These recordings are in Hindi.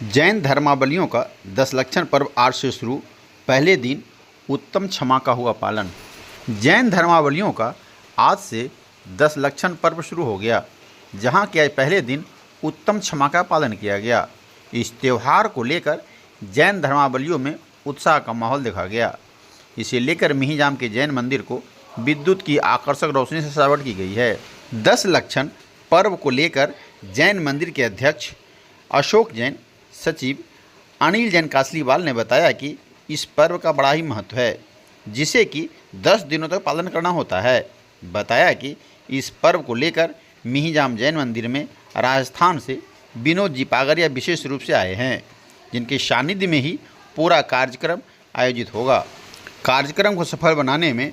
जैन धर्मावलंबियों का 10 लक्षण पर्व आज से शुरू। पहले दिन उत्तम क्षमा का हुआ पालन। जैन धर्मावलंबियों का आज से 10 लक्षण पर्व शुरू हो गया, जहां कि आज पहले दिन उत्तम क्षमा का पालन किया गया। इस त्यौहार को लेकर जैन धर्मावलंबियों में उत्साह का माहौल देखा गया। इसे लेकर मिहिजाम के जैन मंदिर को विद्युत की आकर्षक रोशनी से सजावट की गई है। 10 लक्षण पर्व को लेकर जैन मंदिर के अध्यक्ष अशोक जैन, सचिव अनिल जैन कासलीवाल ने बताया कि इस पर्व का बड़ा ही महत्व है, जिसे कि 10 दिनों तक पालन करना होता है। बताया कि इस पर्व को लेकर मिहिजाम जैन मंदिर में राजस्थान से विनोद जी पागरिया विशेष रूप से आए हैं, जिनके सानिध्य में ही पूरा कार्यक्रम आयोजित होगा। कार्यक्रम को सफल बनाने में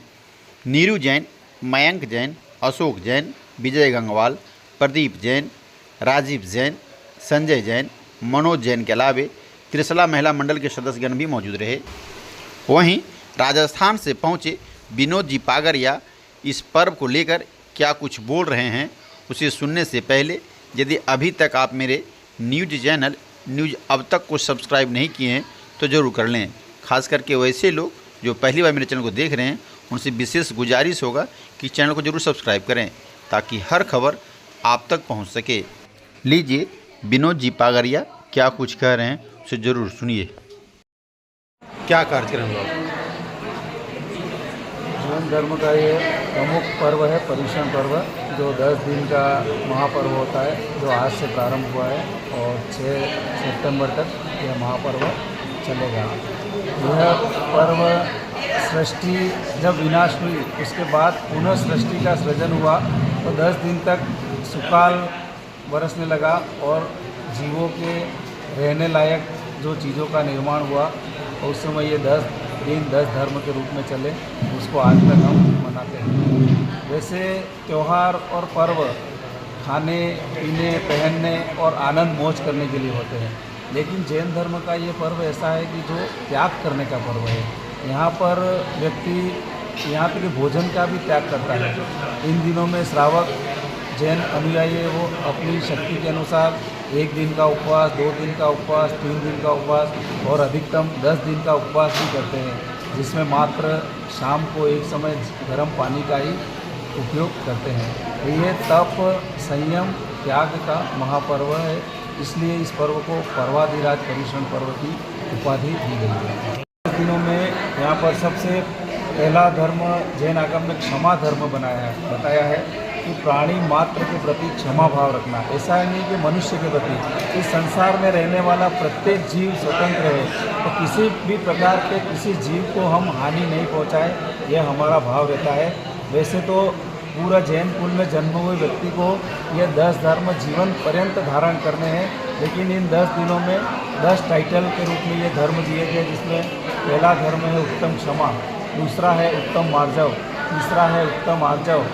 नीरू जैन, मयंक जैन, अशोक जैन, विजय गंगवाल, प्रदीप जैन, राजीव जैन, संजय जैन, मनोज जैन के अलावे त्रिशला महिला मंडल के सदस्यगण भी मौजूद रहे। वहीं राजस्थान से पहुंचे विनोद जी पागरिया इस पर्व को लेकर क्या कुछ बोल रहे हैं, उसे सुनने से पहले यदि अभी तक आप मेरे न्यूज चैनल न्यूज अब तक को सब्सक्राइब नहीं किए हैं तो ज़रूर कर लें। खास करके वैसे लोग जो पहली बार मेरे चैनल को देख रहे हैं, उनसे विशेष गुजारिश होगा कि चैनल को ज़रूर सब्सक्राइब करें, ताकि हर खबर आप तक पहुंच सके। लीजिए विनोद जी पागरिया क्या कुछ कह रहे हैं, उसे ज़रूर सुनिए। क्या कार्यक्रम हुआ? जैन धर्म का ये प्रमुख पर्व है पर्युषण पर्व, जो 10 दिन का महापर्व होता है, जो आज से प्रारंभ हुआ है और 6 सितंबर तक यह महापर्व चलेगा। यह पर्व सृष्टि जब विनाश हुई उसके बाद पुनः सृष्टि का सृजन हुआ, तो 10 दिन तक सुकाल बरसने लगा और जीवों के रहने लायक जो चीज़ों का निर्माण हुआ, और उस समय ये 10 दिन 10 धर्म के रूप में चले, उसको आज तक हम मनाते हैं। वैसे त्यौहार और पर्व खाने पीने, पहनने और आनंद मौज करने के लिए होते हैं, लेकिन जैन धर्म का ये पर्व ऐसा है कि जो त्याग करने का पर्व है। यहाँ पर व्यक्ति यहाँ तक कि भोजन का भी त्याग करता है। इन दिनों में श्रावक जैन अनुयायी है, वो अपनी शक्ति के अनुसार 1 दिन का उपवास, 2 दिन का उपवास, 3 दिन का उपवास और अधिकतम 10 दिन का उपवास भी करते हैं, जिसमें मात्र शाम को एक समय गर्म पानी का ही उपयोग करते हैं। ये तप, संयम, त्याग का महापर्व है, इसलिए इस पर्व को पर्वाधिराज पर्युषण पर्व की उपाधि दी गई है। इस दिनों में यहाँ पर सबसे पहला धर्म जैन आगम में क्षमा धर्म बताया है कि प्राणी मात्र के प्रति क्षमा भाव रखना। ऐसा है नहीं कि मनुष्य के प्रति, इस संसार में रहने वाला प्रत्येक जीव स्वतंत्र है, तो किसी भी प्रकार के किसी जीव को हम हानि नहीं पहुंचाए, यह हमारा भाव रहता है। वैसे तो पूरा जैन कुल में जन्म हुए व्यक्ति को यह 10 धर्म जीवन पर्यंत धारण करने हैं, लेकिन इन 10 दिनों में 10 टाइटल के रूप में ये धर्म दिए गए, जिसमें पहला धर्म है उत्तम क्षमा, दूसरा है उत्तम मार्जव, तीसरा है उत्तम आर्जव,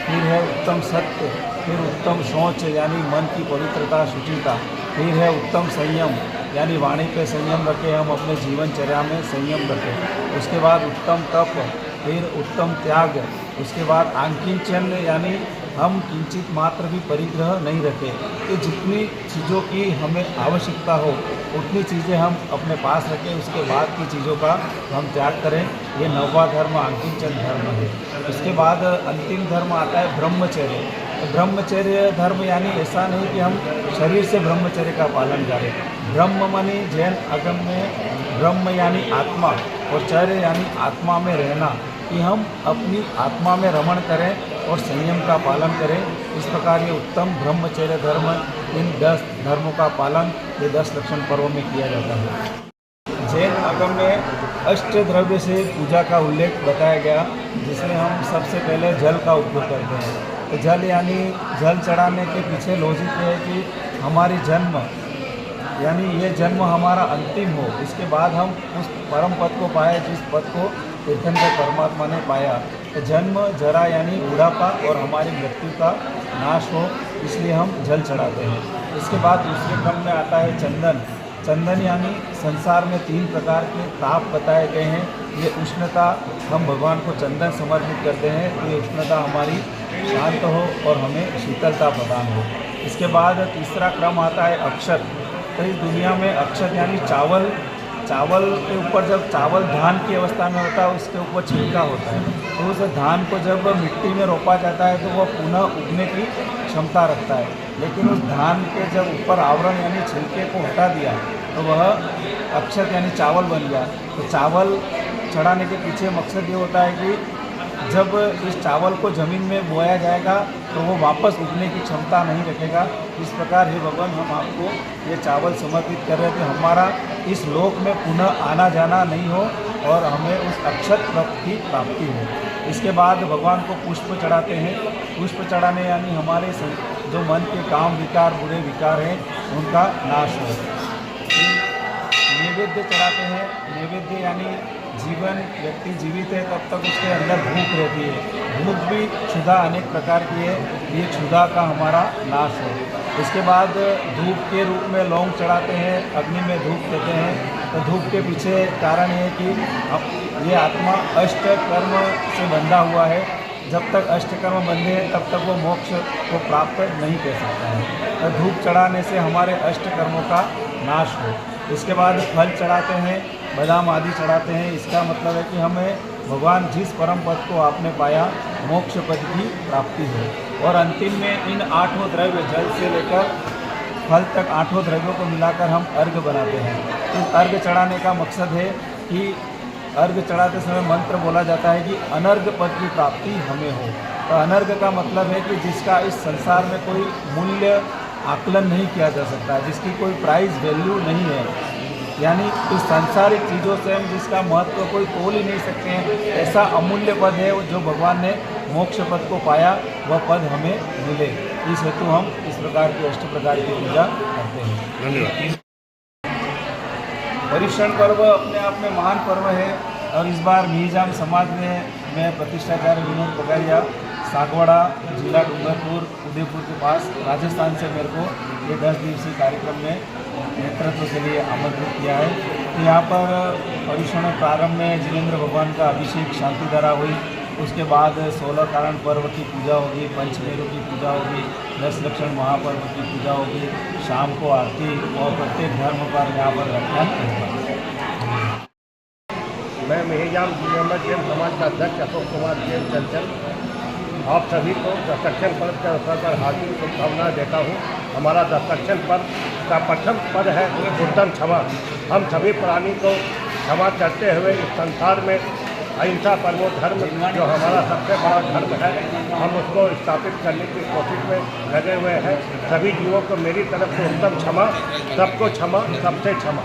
फिर है उत्तम सत्य, फिर उत्तम शौच यानी मन की पवित्रता, शुचिता, फिर है उत्तम संयम यानी वाणी पे संयम रखें, हम अपने जीवनचर्या में संयम रखें। उसके बाद उत्तम तप, फिर उत्तम त्याग, उसके बाद आंकिंचन यानी हम किंचित मात्र भी परिग्रह नहीं रखें, तो जितनी चीज़ों की हमें आवश्यकता हो उतनी चीज़ें हम अपने पास रखें, उसके बाद की चीज़ों का हम त्याग करें। ये 9वां धर्म आंकिंचन धर्म है। उसके बाद अंतिम धर्म आता है ब्रह्मचर्य। तो ब्रह्मचर्य धर्म यानी ऐसा नहीं कि हम शरीर से ब्रह्मचर्य का पालन करें। ब्रह्म माने जैन आगम में ब्रह्म यानी आत्मा और चर्य यानी आत्मा में रहना, कि हम अपनी आत्मा में रमण करें और संयम का पालन करें। इस प्रकार ये उत्तम ब्रह्मचर्य धर्म, इन 10 धर्मों का पालन ये 10 लक्षण पर्व में किया जाता है। जैन आगम में अष्ट द्रव्य से पूजा का उल्लेख बताया गया, जिसमें हम सबसे पहले जल का उपयोग करते हैं। तो जल यानी जल चढ़ाने के पीछे लॉजिक है कि हमारी जन्म यानी ये जन्म हमारा अंतिम हो, इसके बाद हम उस परम पद को पाए जिस पद को तीर्थंकर परमात्मा ने पाया। तो जन्म, जरा यानी बुढ़ापा और हमारी मृत्यु का नाश हो, इसलिए हम जल चढ़ाते हैं। इसके बाद दूसरे क्रम में आता है चंदन। चंदन यानी संसार में 3 प्रकार के ताप बताए गए हैं। ये उष्णता, हम भगवान को चंदन समर्पित करते हैं, तो ये उष्णता हमारी शांत हो और हमें शीतलता प्रदान हो। इसके बाद तीसरा क्रम आता है अक्षत। तो इस दुनिया में अक्षत यानी चावल के ऊपर जब चावल धान की अवस्था में होता है उसके ऊपर छिलका होता है, तो उस धान को जब मिट्टी में रोपा जाता है तो वह पुनः उगने की क्षमता रखता है। लेकिन उस धान के जब ऊपर आवरण यानी छिलके को हटा दिया तो वह अक्षत यानी चावल बन गया। तो चावल चढ़ाने के पीछे मकसद ये होता है कि जब इस चावल को ज़मीन में बोया जाएगा तो वो वापस उगने की क्षमता नहीं रखेगा। इस प्रकार हे भगवान, हम आपको ये चावल समर्पित कर रहे थे, हमारा इस लोक में पुनः आना जाना नहीं हो और हमें उस अक्षत की प्राप्ति हो। इसके बाद भगवान को पुष्प चढ़ाते हैं। पुष्प चढ़ाने यानी हमारे जो मन के काम विकार, बुरे विकार हैं, उनका नाश हो। नैवेद्य चढ़ाते हैं। नैवेद्य यानी जीवन, व्यक्ति जीवित है तब तक उसके अंदर भूख रहती है। भूख भी क्षुधा अनेक प्रकार की है, ये क्षुधा का हमारा नाश हो। इसके बाद धूप के रूप में लौंग चढ़ाते हैं, अग्नि में धूप देते हैं। तो धूप के पीछे कारण ये कि ये आत्मा अष्ट कर्म से बंधा हुआ है। जब तक अष्टकर्म बंधे हैं तब तक वो मोक्ष को प्राप्त नहीं कर सकता है। तो धूप चढ़ाने से हमारे अष्टकर्मों का नाश हो। इसके बाद फल चढ़ाते हैं, बादाम आदि चढ़ाते हैं। इसका मतलब है कि हमें भगवान जिस परम पद को आपने पाया, मोक्ष पद की प्राप्ति हो। और अंतिम में इन 8 द्रव्य, जल से लेकर फल तक 8 द्रव्यों को मिलाकर हम अर्घ बनाते हैं। इस अर्घ चढ़ाने का मकसद है कि अर्घ चढ़ाते समय मंत्र बोला जाता है कि अनर्घ पद की प्राप्ति हमें हो। तो अनर्घ का मतलब है कि जिसका इस संसार में कोई मूल्य आकलन नहीं किया जा सकता, जिसकी कोई प्राइस वैल्यू नहीं है, यानी इस सांसारिक चीज़ों से हम जिसका महत्व कोई तोल ही नहीं सकते हैं, ऐसा अमूल्य पद है जो भगवान ने मोक्ष पद को पाया, वह पद हमें मिले। इस हेतु हम इस प्रकार की 8 प्रकार की पूजा करते हैं। धन्यवाद। परिश्रण पर्व अपने आप में महान पर्व है और इस बार मिहिजाम समाज में मैं प्रतिष्ठाचार्य विनोद बगारिया, सागवाड़ा, जिला डूंगरपुर, उदयपुर के पास, राजस्थान से मेरे को ये 10 दिवसीय कार्यक्रम में नेतृत्व के लिए आमंत्रित किया है। तो यहाँ पर परिश्रण प्रारंभ में जिनेंद्र भगवान का अभिषेक शांति द्वारा हुई। उसके बाद 16 कारण पर्व की पूजा होगी, पंचमेरु की पूजा होगी, 10 लक्षण महापर्व की पूजा होगी, शाम को आरती और प्रत्येक धर्म पर यहाँ पर व्याख्यान होगा। मैं मिहिजाम जैन समाज का अध्यक्ष अशोक कुमार जैन चंचल आप सभी को दस्तक्षण पर्व के अवसर पर हार्दिक शुभकामनाएं देता हूँ। हमारा दस्तक्षण पर्व का प्रथम पद है उत्तम क्षमा। हम सभी प्राणी को क्षमा करते हुए इस संसार में अहिंसा परमो धर्म, जो हमारा सबसे बड़ा धर्म है, हम उसको स्थापित करने की कोशिश में लगे हुए हैं। सभी जीवों को मेरी तरफ से उत्तम क्षमा, सबको क्षमा, सबसे क्षमा।